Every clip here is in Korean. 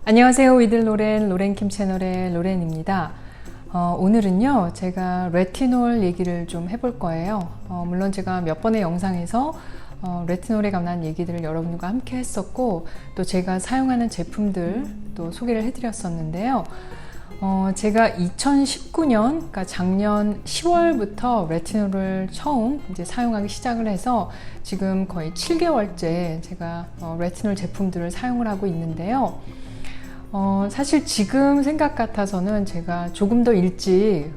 안녕하세요. 위들 로렌킴 채널의 로렌입니다. 오늘은요 제가 레티놀 얘기를 좀 해볼 거예요. 물론 제가 몇 번의 영상에서 레티놀에 관한 얘기들을 여러분과 함께 했었고, 또 제가 사용하는 제품들 또 소개를 해드렸었는데요. 제가 2019년, 그러니까 작년 10월부터 레티놀을 처음 이제 사용하기 시작을 해서 지금 거의 7개월째 제가 레티놀 제품들을 사용을 하고 있는데요. 사실 지금 생각 같아서는 제가 조금 더 일찍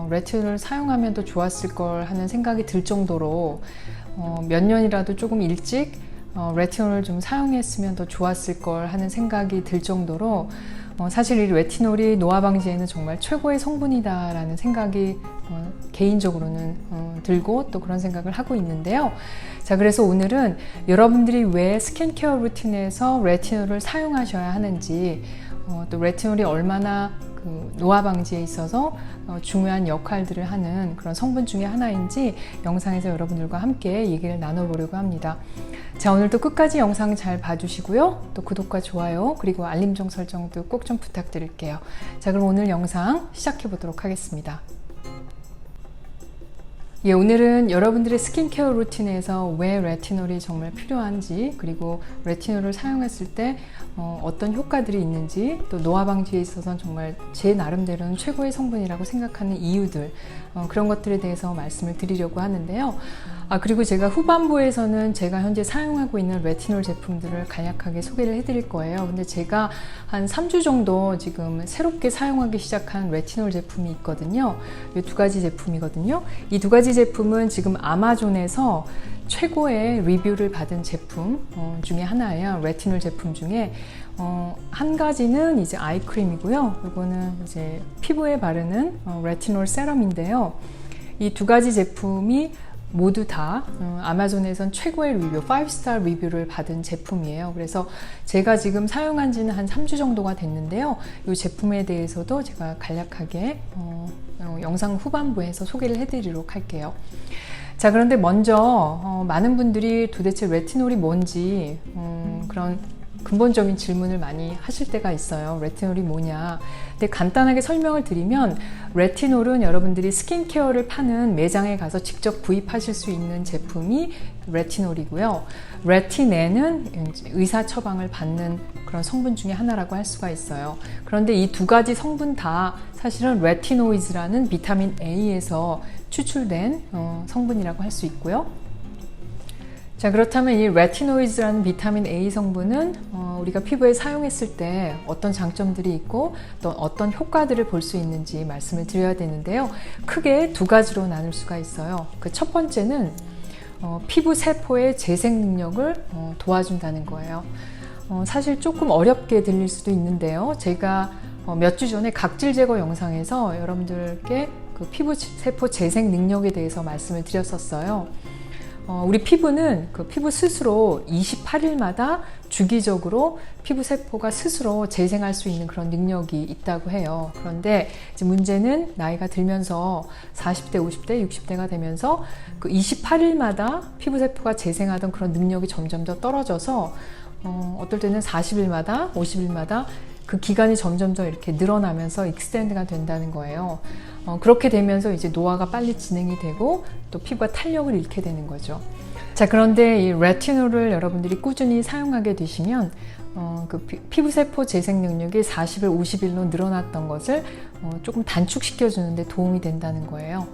레티놀을 사용하면 더 좋았을 걸 하는 생각이 들 정도로 몇 년이라도 조금 일찍 레티놀을 좀 사용했으면 더 좋았을 걸 하는 생각이 들 정도로 사실 이 레티놀이 노화 방지에는 정말 최고의 성분이다 라는 생각이 개인적으로는 들고 또 그런 생각을 하고 있는데요. 자, 그래서 오늘은 여러분들이 왜 스킨케어 루틴에서 레티놀을 사용하셔야 하는지, 또 레티놀이 얼마나 그 노화 방지에 있어서 중요한 역할들을 하는 그런 성분 중에 하나인지 영상에서 여러분들과 함께 얘기를 나눠보려고 합니다. 자, 오늘도 끝까지 영상 잘 봐주시고요. 또 구독과 좋아요 그리고 알림종 설정도 꼭 좀 부탁드릴게요. 자, 그럼 오늘 영상 시작해 보도록 하겠습니다. 예, 오늘은 여러분들의 스킨케어 루틴에서 왜 레티놀이 정말 필요한지, 그리고 레티놀을 사용했을 때 어떤 효과들이 있는지, 또 노화 방지에 있어서는 정말 제 나름대로는 최고의 성분이라고 생각하는 이유들, 그런 것들에 대해서 말씀을 드리려고 하는데요. 그리고 제가 후반부에서는 제가 현재 사용하고 있는 레티놀 제품들을 간략하게 소개를 해드릴 거예요. 근데 제가 한 3주 정도 지금 새롭게 사용하기 시작한 레티놀 제품이 있거든요. 이 두 가지 제품이거든요. 이 두 가지 제품은 지금 아마존에서 최고의 리뷰를 받은 제품 중에 하나예요. 레티놀 제품 중에 한 가지는 이제 아이크림이고요. 이거는 이제 피부에 바르는 레티놀 세럼인데요. 이 두 가지 제품이 모두 다 아마존에선 최고의 리뷰, 5스타 리뷰를 받은 제품이에요. 그래서 제가 지금 사용한 지는 한 3주 정도가 됐는데요. 이 제품에 대해서도 제가 간략하게 영상 후반부에서 소개를 해드리도록 할게요. 자, 그런데 먼저 많은 분들이 도대체 레티놀이 뭔지 그런 근본적인 질문을 많이 하실 때가 있어요. 레티놀이 뭐냐? 근데 간단하게 설명을 드리면, 레티놀은 여러분들이 스킨케어를 파는 매장에 가서 직접 구입하실 수 있는 제품이 레티놀이고요. 레티넨은 의사 처방을 받는 그런 성분 중에 하나라고 할 수가 있어요. 그런데 이 두 가지 성분 다 사실은 레티노이즈라는 비타민 A에서 추출된 성분이라고 할 수 있고요. 자, 그렇다면 이 레티노이즈라는 비타민 A 성분은 우리가 피부에 사용했을 때 어떤 장점들이 있고 또 어떤 효과들을 볼 수 있는지 말씀을 드려야 되는데요. 크게 두 가지로 나눌 수가 있어요. 그 첫 번째는 피부 세포의 재생 능력을 도와준다는 거예요. 사실 조금 어렵게 들릴 수도 있는데요. 제가 몇 주 전에 각질 제거 영상에서 여러분들께 그 피부 세포 재생 능력에 대해서 말씀을 드렸었어요. 우리 피부는 그 피부 스스로 28일마다 주기적으로 피부 세포가 스스로 재생할 수 있는 그런 능력이 있다고 해요. 그런데 이제 문제는 나이가 들면서 40대, 50대, 60대가 되면서 그 28일마다 피부 세포가 재생하던 그런 능력이 점점 더 떨어져서 어떨 때는 40일마다, 50일마다 그 기간이 점점 더 이렇게 늘어나면서 익스텐드가 된다는 거예요. 그렇게 되면서 이제 노화가 빨리 진행이 되고 또 피부가 탄력을 잃게 되는 거죠. 자, 그런데 이 레티놀을 여러분들이 꾸준히 사용하게 되시면 그 피부세포 재생 능력이 40일, 50일로 늘어났던 것을 조금 단축시켜 주는데 도움이 된다는 거예요.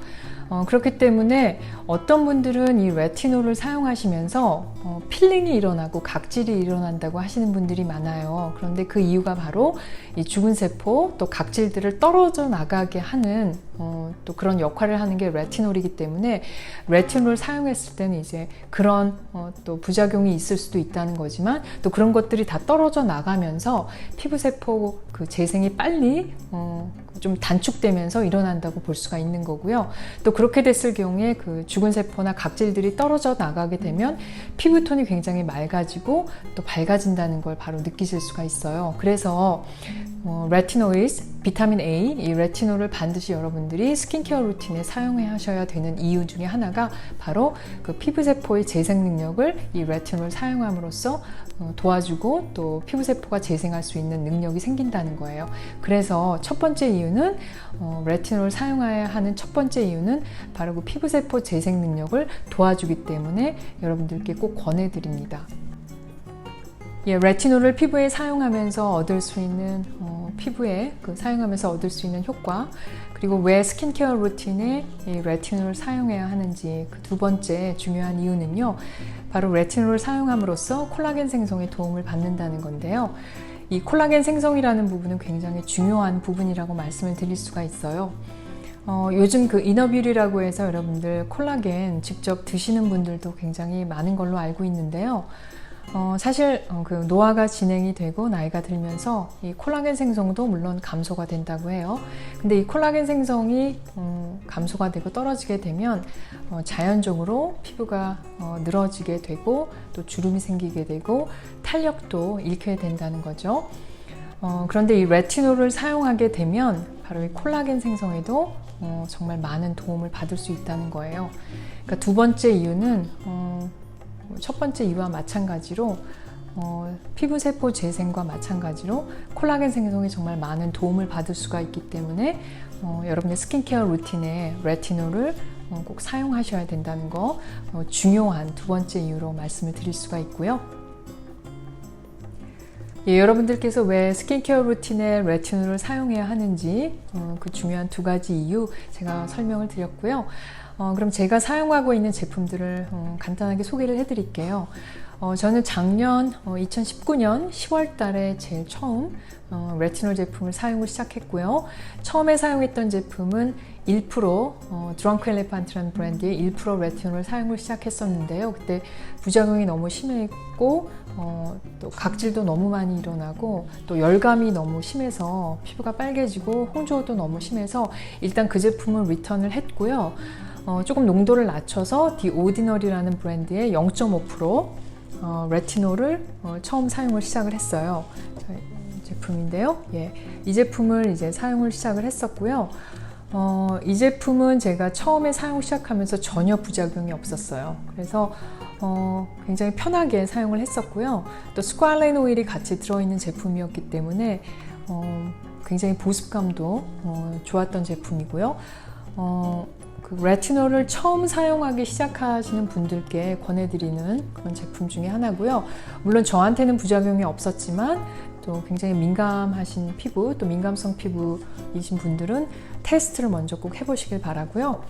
그렇기 때문에 어떤 분들은 이 레티놀을 사용하시면서 필링이 일어나고 각질이 일어난다고 하시는 분들이 많아요. 그런데 그 이유가 바로 이 죽은 세포 또 각질들을 떨어져 나가게 하는 또 그런 역할을 하는 게 레티놀이기 때문에, 레티놀을 사용했을 때는 이제 그런 또 부작용이 있을 수도 있다는 거지만, 또 그런 것들이 다 떨어져 나가면서 피부세포 그 재생이 빨리 좀 단축되면서 일어난다고 볼 수가 있는 거고요. 또 그렇게 됐을 경우에 그 죽은 세포나 각질들이 떨어져 나가게 되면 피부톤이 굉장히 맑아지고 또 밝아진다는 걸 바로 느끼실 수가 있어요. 그래서 레티노이드, 비타민 A, 이 레티놀을 반드시 여러분들이 스킨케어 루틴에 사용하셔야 되는 이유 중에 하나가 바로 그 피부세포의 재생 능력을 이 레티놀을 사용함으로써 도와주고 또 피부세포가 재생할 수 있는 능력이 생긴다는 거예요. 그래서 첫 번째 이유는 레티놀을 사용해야 하는 첫 번째 이유는 바로 그 피부세포 재생 능력을 도와주기 때문에 여러분들께 꼭 권해드립니다. 레티놀을 피부에 사용하면서 얻을 수 있는 피부에 사용하면서 얻을 수 있는 효과, 그리고 왜 스킨케어 루틴에 이 레티놀을 사용해야 하는지 그 두 번째 중요한 이유는요, 바로 레티놀을 사용함으로써 콜라겐 생성에 도움을 받는다는 건데요. 이 콜라겐 생성이라는 부분은 굉장히 중요한 부분이라고 말씀을 드릴 수가 있어요. 요즘 그 이너뷰리라고 해서 여러분들 콜라겐 직접 드시는 분들도 굉장히 많은 걸로 알고 있는데요. 사실 그 노화가 진행이 되고 나이가 들면서 이 콜라겐 생성도 물론 감소가 된다고 해요. 근데 이 콜라겐 생성이 감소가 되고 떨어지게 되면 자연적으로 피부가 늘어지게 되고 또 주름이 생기게 되고 탄력도 잃게 된다는 거죠. 그런데 이 레티놀을 사용하게 되면 바로 이 콜라겐 생성에도 정말 많은 도움을 받을 수 있다는 거예요. 그러니까 두 번째 이유는 첫 번째 이유와 마찬가지로 피부세포 재생과 마찬가지로 콜라겐 생성에 정말 많은 도움을 받을 수가 있기 때문에 여러분의 스킨케어 루틴에 레티놀을 꼭 사용하셔야 된다는 거 중요한 두 번째 이유로 말씀을 드릴 수가 있고요. 여러분들께서 왜 스킨케어 루틴에 레티놀을 사용해야 하는지 그 중요한 두 가지 이유 제가 설명을 드렸고요. 그럼 제가 사용하고 있는 제품들을 간단하게 소개를 해드릴게요. 저는 작년 2019년 10월 달에 제일 처음 레티놀 제품을 사용을 시작했고요. 처음에 사용했던 제품은 1% 드렁크 엘레판트라는 브랜드의 1% 레티놀을 사용을 시작했었는데요. 그때 부작용이 너무 심했고 또 각질도 너무 많이 일어나고 또 열감이 너무 심해서 피부가 빨개지고 홍조도 너무 심해서 일단 그 제품을 리턴을 했고요. 조금 농도를 낮춰서 디 오디너리라는 브랜드의 0.5% 레티놀을 처음 사용을 시작을 했어요. 제품인데요. 이 제품을 이제 사용을 시작을 했었고요. 이 제품은 제가 처음에 사용 시작하면서 전혀 부작용이 없었어요. 그래서 굉장히 편하게 사용을 했었고요. 또 스쿠알렌 오일이 같이 들어있는 제품이었기 때문에 굉장히 보습감도 좋았던 제품이고요. 그 레티놀을 처음 사용하기 시작하시는 분들께 권해드리는 그런 제품 중에 하나고요. 물론 저한테는 부작용이 없었지만 또 굉장히 민감하신 피부, 또 민감성 피부이신 분들은 테스트를 먼저 꼭 해보시길 바라고요.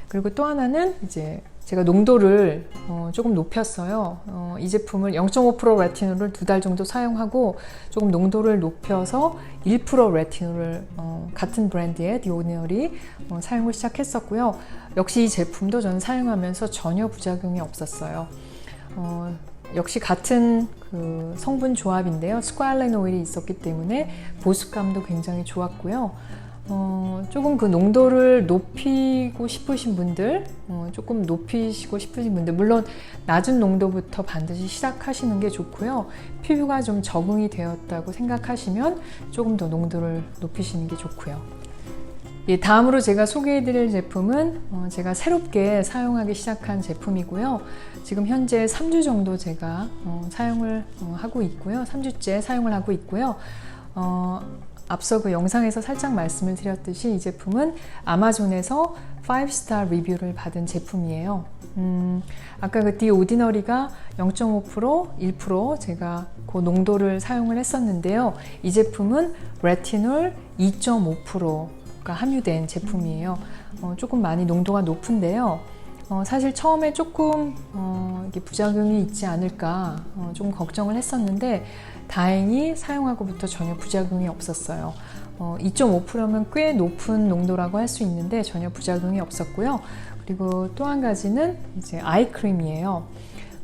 그리고 또 하나는 이제 제가 농도를 조금 높였어요. 이 제품을 0.5% 레티놀을 2달 정도 사용하고 조금 농도를 높여서 1% 레티놀을 같은 브랜드의 디오디너리 사용을 시작했었고요. 역시 이 제품도 저는 사용하면서 전혀 부작용이 없었어요. 역시 같은 그 성분 조합인데요. 스쿠알렌 오일이 있었기 때문에 보습감도 굉장히 좋았고요. 조금 그 농도를 높이고 싶으신 분들, 조금 높이시고 싶으신 분들, 물론 낮은 농도부터 반드시 시작하시는 게 좋고요. 피부가 좀 적응이 되었다고 생각하시면 조금 더 농도를 높이시는 게 좋고요. 다음으로 제가 소개해드릴 제품은 제가 새롭게 사용하기 시작한 제품이고요. 지금 현재 3주 정도 제가 사용을 하고 있고요. 3주째 사용을 하고 있고요. 앞서 그 영상에서 살짝 말씀을 드렸듯이 이 제품은 아마존에서 5스타 리뷰를 받은 제품이에요. 아까 그 디 오디너리가 0.5%, 1% 제가 그 농도를 사용을 했었는데요. 이 제품은 레티놀 2.5%가 함유된 제품이에요. 조금 많이 농도가 높은데요. 사실 처음에 조금 이게 부작용이 있지 않을까 좀 걱정을 했었는데 다행히 사용하고부터 전혀 부작용이 없었어요. 2.5%면 꽤 높은 농도라고 할 수 있는데 전혀 부작용이 없었고요. 그리고 또 한 가지는 이제 아이크림이에요.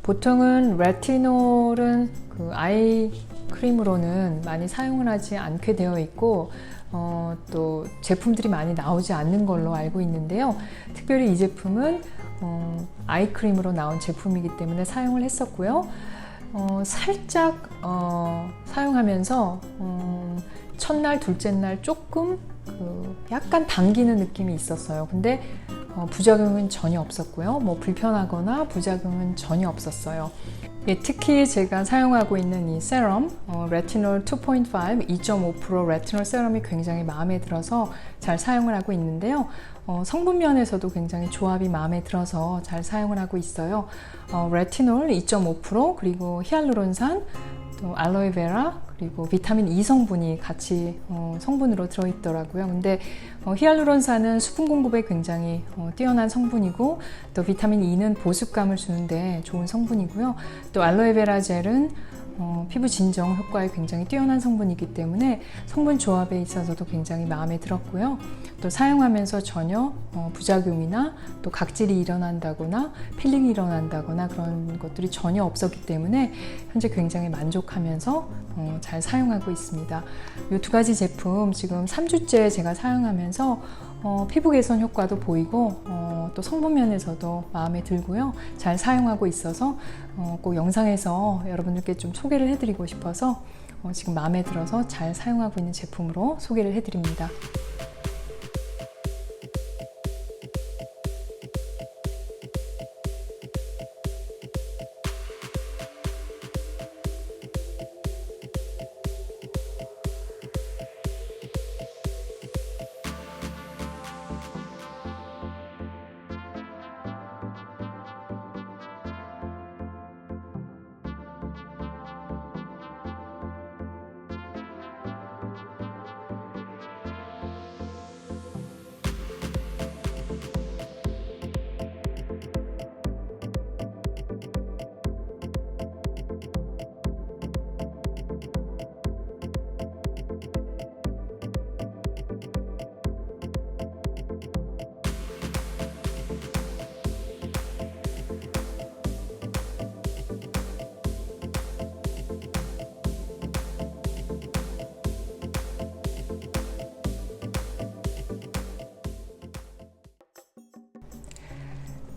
보통은 레티놀은 그 아이크림으로는 많이 사용을 하지 않게 되어 있고 또 제품들이 많이 나오지 않는 걸로 알고 있는데요. 특별히 이 제품은 아이크림으로 나온 제품이기 때문에 사용을 했었고요. 살짝 사용하면서 첫날, 둘째 날 조금 약간 당기는 느낌이 있었어요. 근데 부작용은 전혀 없었고요. 뭐 불편하거나 부작용은 전혀 없었어요. 예, 특히 제가 사용하고 있는 이 세럼, 레티놀 2.5, 2.5% 레티놀 세럼이 굉장히 마음에 들어서 잘 사용을 하고 있는데요. 성분 면에서도 굉장히 조합이 마음에 들어서 잘 사용을 하고 있어요. 레티놀 2.5%, 그리고 히알루론산, 또 알로에베라, 그리고 비타민 E 성분이 같이 성분으로 들어있더라고요. 근데 히알루론산은 수분 공급에 굉장히 뛰어난 성분이고, 또 비타민 E는 보습감을 주는데 좋은 성분이고요. 또 알로에베라 젤은 피부 진정 효과에 굉장히 뛰어난 성분이기 때문에 성분 조합에 있어서도 굉장히 마음에 들었고요. 또 사용하면서 전혀 부작용이나 또 각질이 일어난다거나 필링이 일어난다거나 그런 것들이 전혀 없었기 때문에 현재 굉장히 만족하면서 잘 사용하고 있습니다. 이 두 가지 제품 지금 3주째 제가 사용하면서 피부 개선 효과도 보이고 또 성분 면에서도 마음에 들고요. 잘 사용하고 있어서 꼭 영상에서 여러분들께 좀 소개를 해드리고 싶어서 지금 마음에 들어서 잘 사용하고 있는 제품으로 소개를 해드립니다.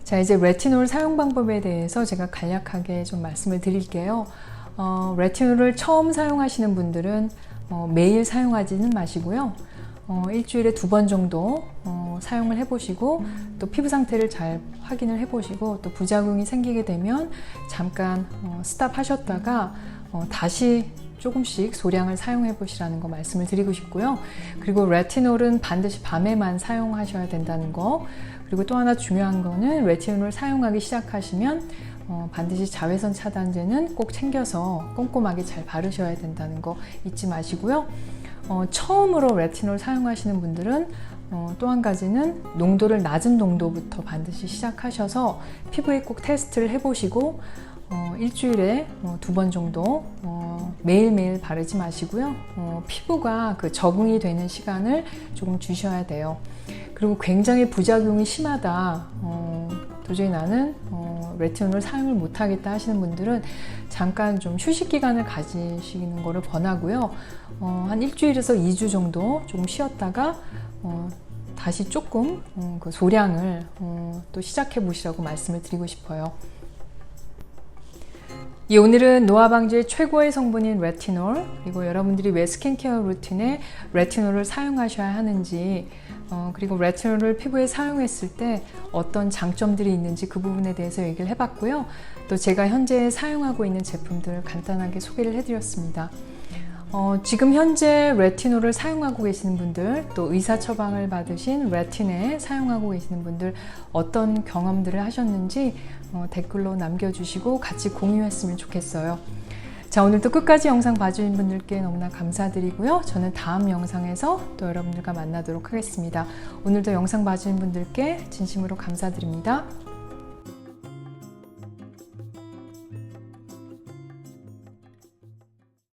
자, 이제 레티놀 사용 방법에 대해서 제가 간략하게 좀 말씀을 드릴게요. 레티놀을 처음 사용하시는 분들은 매일 사용하지는 마시고요. 일주일에 2번 정도 사용을 해보시고, 또 피부 상태를 잘 확인을 해보시고, 또 부작용이 생기게 되면 잠깐 스탑 하셨다가 다시 조금씩 소량을 사용해 보시라는 거 말씀을 드리고 싶고요. 그리고 레티놀은 반드시 밤에만 사용하셔야 된다는 거, 그리고 또 하나 중요한 거는 레티놀을 사용하기 시작하시면 반드시 자외선 차단제는 꼭 챙겨서 꼼꼼하게 잘 바르셔야 된다는 거 잊지 마시고요. 처음으로 레티놀 사용하시는 분들은 또 한 가지는 농도를 낮은 농도부터 반드시 시작하셔서 피부에 꼭 테스트를 해보시고 일주일에 2번 정도 매일매일 바르지 마시고요. 피부가 그 적응이 되는 시간을 조금 주셔야 돼요. 그리고 굉장히 부작용이 심하다, 도저히 나는 레티놀을 사용을 못하겠다 하시는 분들은 잠깐 좀 휴식 기간을 가지시는 거를 권하고요. 한 일주일에서 2주 정도 조금 쉬었다가 다시 조금 그 소량을 또 시작해 보시라고 말씀을 드리고 싶어요. 오늘은 노화 방지의 최고의 성분인 레티놀, 그리고 여러분들이 왜 스킨케어 루틴에 레티놀을 사용하셔야 하는지, 그리고 레티놀을 피부에 사용했을 때 어떤 장점들이 있는지 그 부분에 대해서 얘기를 해봤고요. 또 제가 현재 사용하고 있는 제품들 간단하게 소개를 해드렸습니다. 지금 현재 레티놀을 사용하고 계시는 분들, 또 의사 처방을 받으신 레틴에 사용하고 계시는 분들 어떤 경험들을 하셨는지 댓글로 남겨주시고 같이 공유했으면 좋겠어요. 자, 오늘도 끝까지 영상 봐주신 분들께 너무나 감사드리고요. 저는 다음 영상에서 또 여러분들과 만나도록 하겠습니다. 오늘도 영상 봐주신 분들께 진심으로 감사드립니다.